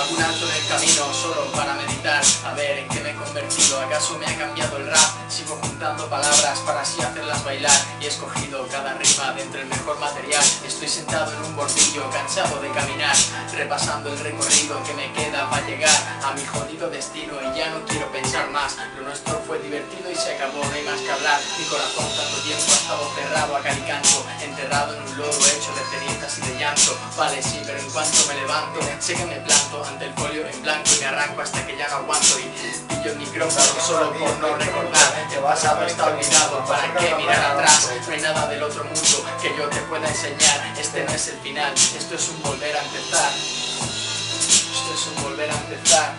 Algún alto en el camino solo para meditar. A ver en qué me he convertido, ¿acaso me ha cambiado el rap? Sigo juntando palabras para así hacerlas bailar. Y he escogido cada rima de entre el mejor material. Estoy sentado en un bordillo, cansado de caminar, repasando el recorrido que me queda para llegar a mi jodido destino. Y ya no quiero pensar más, lo nuestro fue divertido y se acabó, no hay más que hablar. Mi corazón tanto tiempo ha estado cerrado a calicanto, enterrado en un lodo hecho de cenizas y de llanto. Vale, sí, pero en cuanto me levanto, sé que me planto ante el folio en blanco y me arranco hasta que ya no aguanto. Y pillo el micrófono solo por no recordar. El pasado está olvidado, ¿para qué mirar atrás? No hay nada del otro mundo que yo te pueda enseñar. Este no es el final, esto es un volver a empezar. Esto es un volver a empezar.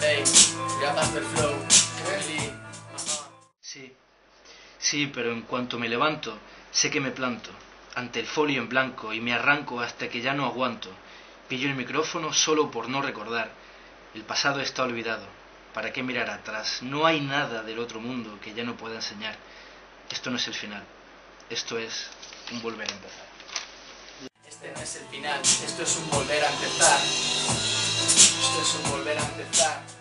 Hey, grapas del flow. Sí, pero en cuanto me levanto, sé que me planto ante el folio en blanco y me arranco hasta que ya no aguanto. Pillo el micrófono solo por no recordar. El pasado está olvidado, ¿para qué mirar atrás? No hay nada del otro mundo que ya no pueda enseñar. Esto no es el final, esto es un volver a empezar. Este no es el final, esto es un volver a empezar. Esto es un volver a empezar.